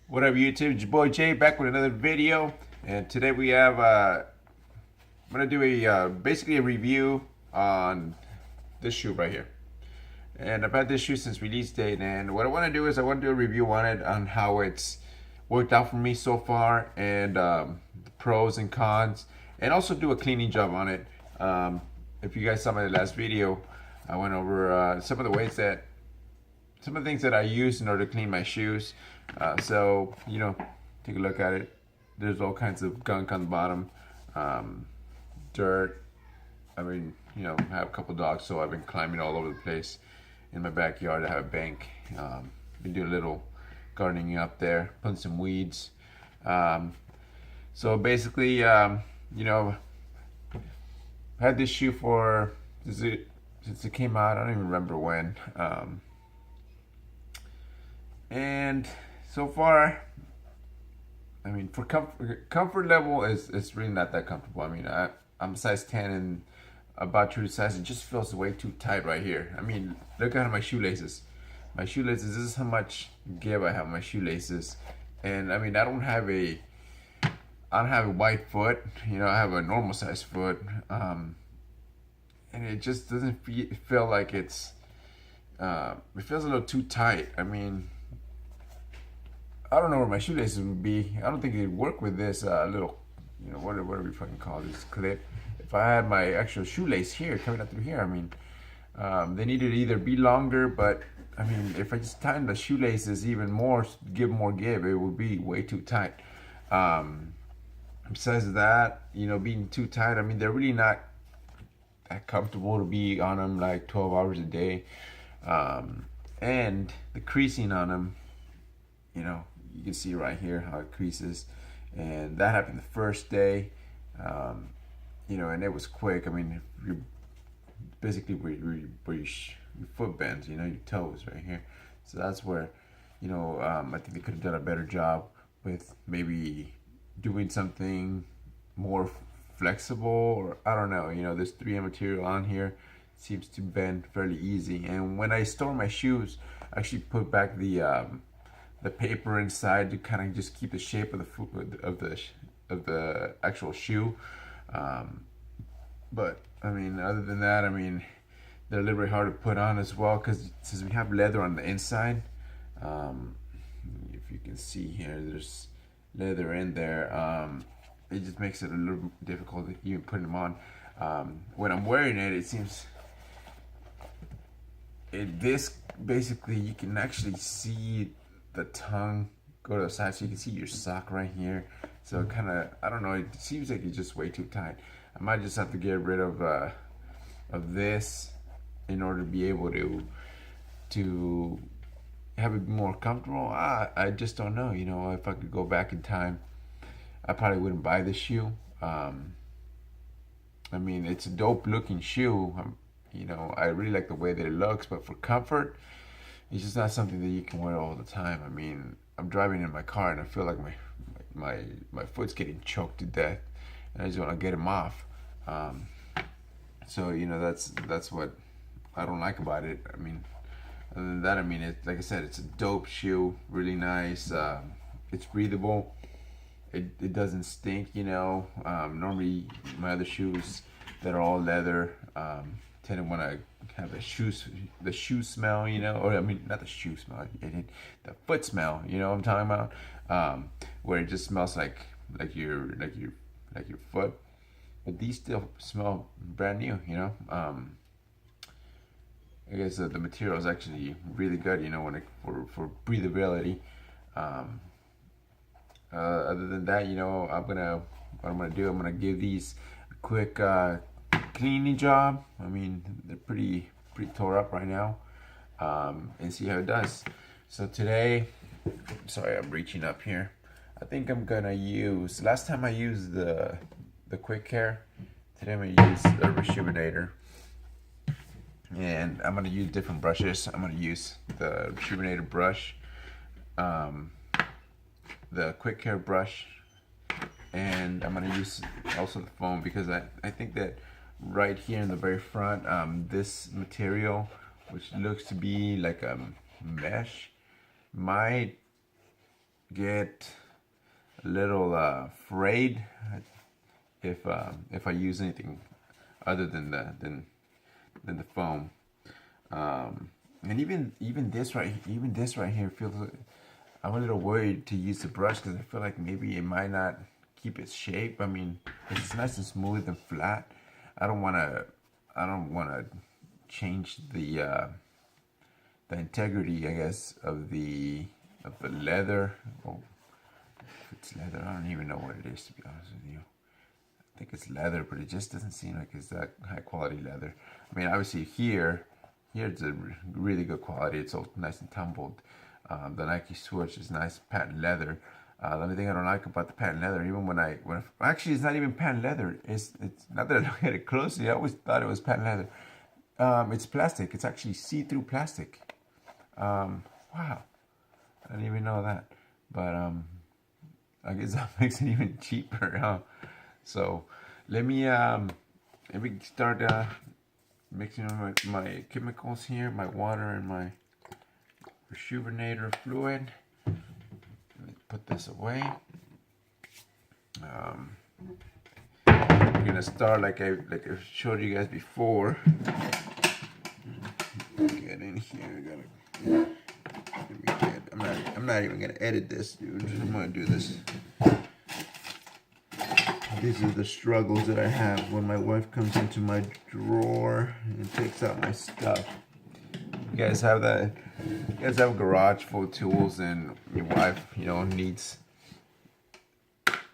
What up, YouTube? It's your boy Jay back with another video, and today we have I'm gonna do a basically a review on this shoe right here. And I've had this shoe since release date, and what I want to do is I want to do a review on it on how it's worked out for me so far, and the pros and cons, and also do a cleaning job on it. If you guys saw my last video, I went over some of the ways that some of the things that I use in order to clean my shoes. So, take a look at it. There's all kinds of gunk on the bottom, dirt. I mean, I have a couple dogs, so I've been climbing all over the place. In my backyard, I have a bank. Been doing a little gardening up there, putting some weeds. So basically, I had this shoe since it came out. I don't even remember when. And so far, I mean, for comfort level is it's really not that comfortable. I mean, I'm size 10 and about true to size. It just feels way too tight right here. I mean, look at my shoelaces. My shoelaces. This is how much give I have on my shoelaces, and I mean, I don't have a wide foot. I have a normal size foot, and it just doesn't feel like it's. It feels a little too tight. I mean, I don't know where my shoelaces would be. I don't think it'd work with this little, whatever we fucking call this clip. If I had my actual shoelace here, coming up through here, I mean, they needed to either be longer, but I mean, if I just tighten the shoelaces even more, give more give, it would be way too tight. Besides that, being too tight, I mean, they're really not that comfortable to be on them like 12 hours a day. And the creasing on them, you can see right here how it creases, and that happened the first day. And it was quick. I mean, you're basically where your foot bends, your toes right here. So that's where, I think they could have done a better job with maybe doing something more flexible, or I don't know. This 3M material on here seems to bend fairly easy. And when I store my shoes, I actually put back the paper inside to kind of just keep the shape of the actual shoe. But I mean, other than that, I mean, they're a little bit hard to put on as well because since we have leather on the inside, if you can see here, there's leather in there. It just makes it a little difficult to even put them on. When I'm wearing it, it seems this basically you can actually see the tongue go to the side, so you can see your sock right here. So kind of, I don't know, it seems like it's just way too tight. I might just have to get rid of this in order to be able to have it more comfortable. I just don't know. If I could go back in time, I probably wouldn't buy this shoe. I mean, it's a dope looking shoe. I really like the way that it looks, but for comfort, it's just not something that you can wear all the time. I mean, I'm driving in my car and I feel like my foot's getting choked to death, and I just want to get them off. So that's what I don't like about it. I mean, other than that, I mean, like I said, it's a dope shoe, really nice. It's breathable. It doesn't stink. Normally my other shoes that are all leather tend to want to have the shoe smell, or I mean, not the shoe smell, the foot smell, what I'm talking about, where it just smells like your foot, but these still smell brand new. I guess the material is actually really good, for breathability. Other than that, what I'm gonna give these a quick cleaning job. I mean, they're pretty tore up right now, and see how it does. So today, sorry, I'm reaching up here. I think I'm gonna use. Last time I used the quick care. Today I'm gonna use the Rejuvenator, and I'm gonna use different brushes. I'm gonna use the Rejuvenator brush, the quick care brush, and I'm gonna use also the foam because I think that right here in the very front, this material, which looks to be like a mesh, might get a little afraid if I use anything other than the foam. And even this right here feels. I'm a little worried to use the brush because I feel like maybe it might not keep its shape. I mean, it's nice and smooth and flat. I don't wanna change the integrity, I guess, of the leather. Oh, if it's leather, I don't even know what it is, to be honest with you. I think it's leather, but it just doesn't seem like it's that high quality leather. I mean, obviously here it's a really good quality. It's all nice and tumbled. The Nike swoosh is nice patent leather. The only thing I don't like about the patent leather, even when actually it's not even patent leather. It's not that I look at it closely. I always thought it was patent leather. It's plastic. It's actually see-through plastic. Wow, I didn't even know that. But I guess that makes it even cheaper, huh? So let me start mixing my chemicals here, my water and my rejuvenator fluid. Let me put this away. We're gonna start like I showed you guys before. Get in here. I'm not even gonna edit this, dude. I'm gonna do this. These are the struggles that I have when my wife comes into my drawer and takes out my stuff. You guys have that? You guys have a garage full of tools, and your wife, needs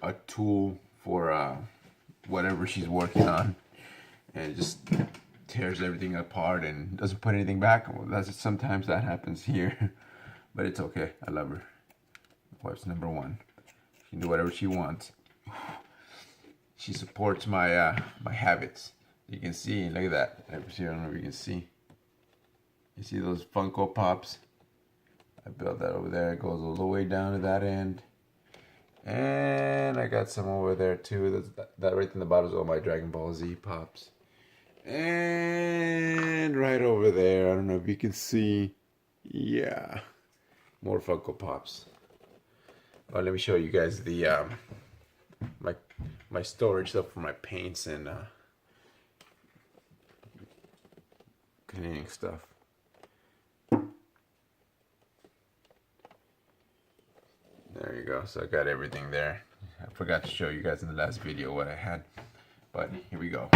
a tool for whatever she's working on, and it just tears everything apart and doesn't put anything back. Well, sometimes that happens here, but it's okay. I love her. Wife's number one. She can do whatever she wants. She supports my my habits. You can see, look at that. I don't know if you can see. You see those Funko Pops? I built that over there. It goes all the way down to that end. And I got some over there too. That right in the bottom is all my Dragon Ball Z Pops. And right over there, I don't know if you can see. Yeah, more Funko Pops. Well, let me show you guys the my storage stuff for my paints and cleaning stuff. There you go. So I got everything there. I forgot to show you guys in the last video what I had, but here we go.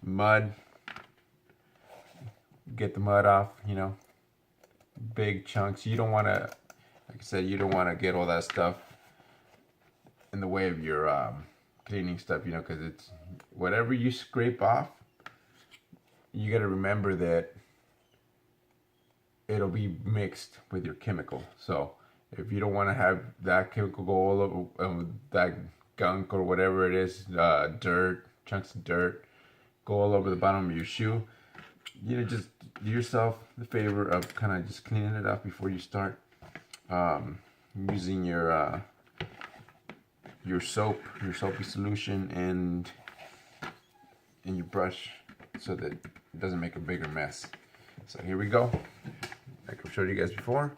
Mud. Get the mud off, big chunks. You don't want to, like I said, you don't want to get all that stuff in the way of your cleaning stuff, because it's whatever you scrape off, you got to remember that it'll be mixed with your chemical. So if you don't want to have that chemical go all over that gunk or whatever it is, dirt, chunks of dirt, go all over the bottom of your shoe, just do yourself the favor of kind of just cleaning it up before you start using your soapy solution and your brush, so that it doesn't make a bigger mess. So here we go. Like I've showed you guys before.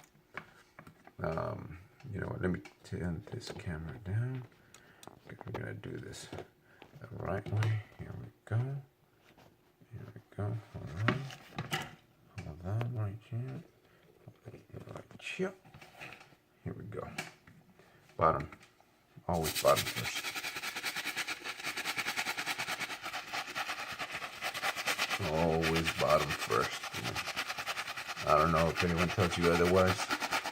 Let me turn this camera down. We're gonna do this the right way. Here we go. Here we go. Hold on right here. Right here. Here we go. Bottom. Always bottom first. Always bottom first. I don't know if anyone tells you otherwise,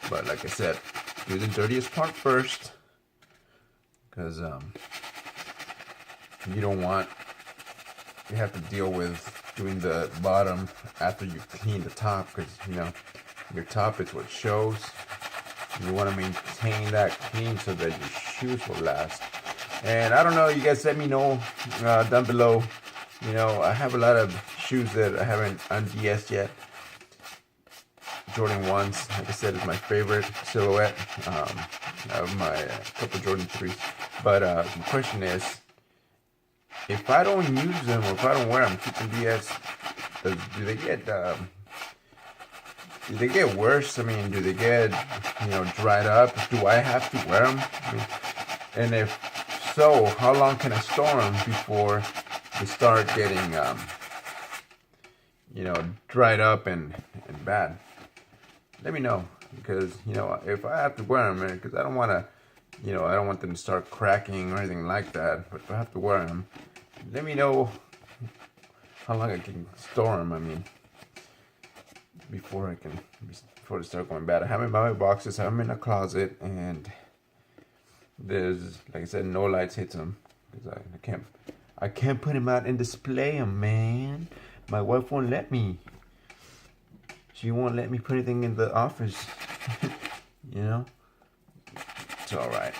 but like I said, do the dirtiest part first, because you have to deal with doing the bottom after you clean the top, because your top is what shows. You want to maintain that clean so that your shoes will last. And I don't know, you guys let me know down below. I have a lot of shoes that I haven't undressed yet. Jordan 1s, like I said, is my favorite silhouette. I have my couple Jordan 3s. But the question is, if I don't use them or if I don't wear them, keep them BS, do they get do they get worse? I mean, do they get, dried up? Do I have to wear them? I mean, and if so, how long can I store them before they start getting, dried up and bad? Let me know, because, if I have to wear them, because I don't want to, I don't want them to start cracking or anything like that, but if I have to wear them, let me know how long I can store them. I mean, before they start going bad. I have them in my boxes, I have them in a closet, and there's, like I said, no lights hits them, because I can't put them out and display them, man. My wife won't let me. She won't let me put anything in the office. It's all right.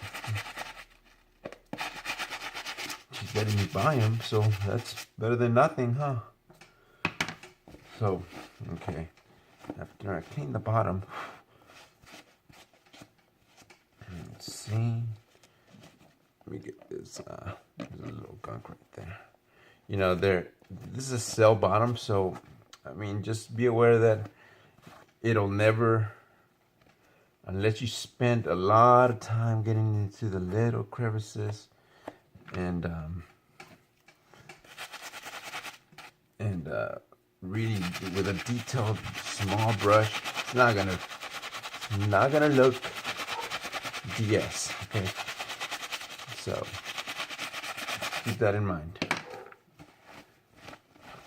She's letting me buy them, so that's better than nothing, huh? So, okay. After I clean the bottom, let's see. Let me get this. There's a little gunk right there. This is a cell bottom, so I mean, just be aware that it'll never, unless you spend a lot of time getting into the little crevices and really with a detailed small brush, it's not gonna look DS. Okay, so keep that in mind.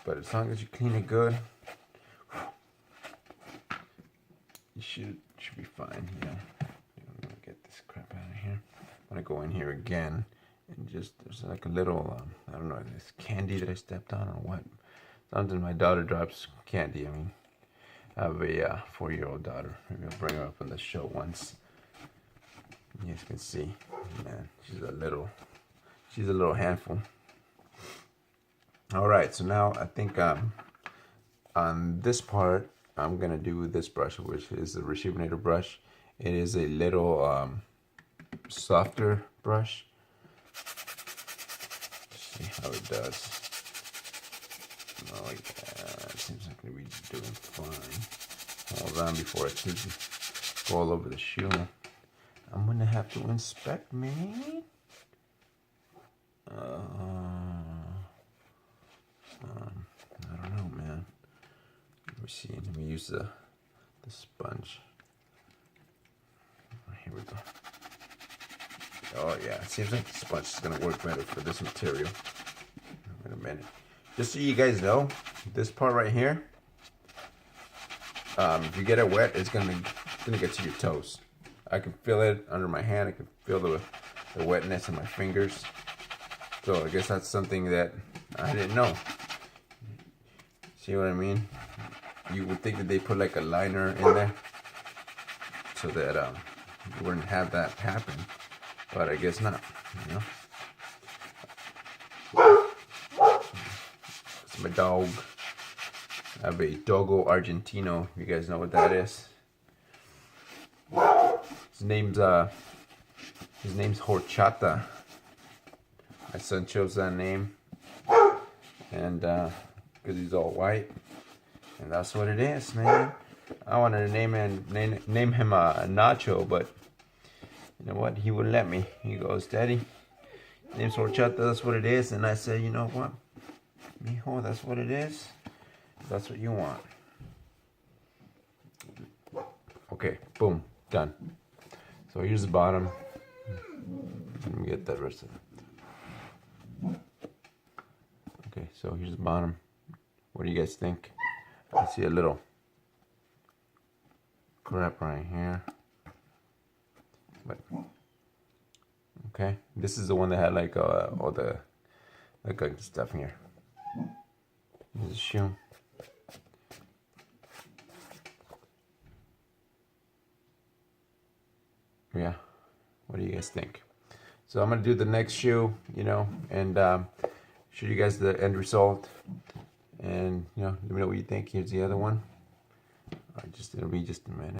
But as long as you clean it good, you should be fine. Yeah, I'm gonna get this crap out of here. I'm gonna go in here again and just, there's like a little I don't know, this candy that I stepped on or what. Sometimes my daughter drops candy. I mean, I have a 4-year-old daughter. Maybe I'll bring her up on the show once. You guys can see, man, she's a little handful. All right, so now I think on this part, I'm gonna do this brush, which is the Rejuvenator brush. It is a little softer brush. Let's see how it does. Oh yeah, it seems like we're doing fine. Hold on before I go all over the shoe. I'm gonna have to inspect, man. I don't know, man. Let me see. Let me use the sponge. Here we go. Oh yeah, it seems like the sponge is gonna work better for this material. Wait a minute. Just so you guys know, this part right here, if you get it wet, it's gonna get to your toes. I can feel it under my hand. I can feel the wetness in my fingers. So I guess that's something that I didn't know. See what I mean? You would think that they put like a liner in there so that you wouldn't have that happen, but I guess not. It's my dog. I have a Dogo Argentino. You guys know what that is? His name's Horchata. My son chose that name, and because he's all white, and that's what it is, man. I wanted to name him Nacho, but you know what? He wouldn't let me. He goes, "Daddy, name's Horchata. That's what it is." And I said, "You know what, mijo? That's what it is. That's what you want." Okay, boom, done. So here's the bottom. Let me get that rest of it. Okay, so here's the bottom. What do you guys think? I see a little crap right here. But okay, this is the one that had like all the like stuff in here. Here's the shoe. Yeah, what do you guys think? So I'm gonna do the next shoe, and show you guys the end result, and let me know what you think. Here's the other one. It'll be just a minute.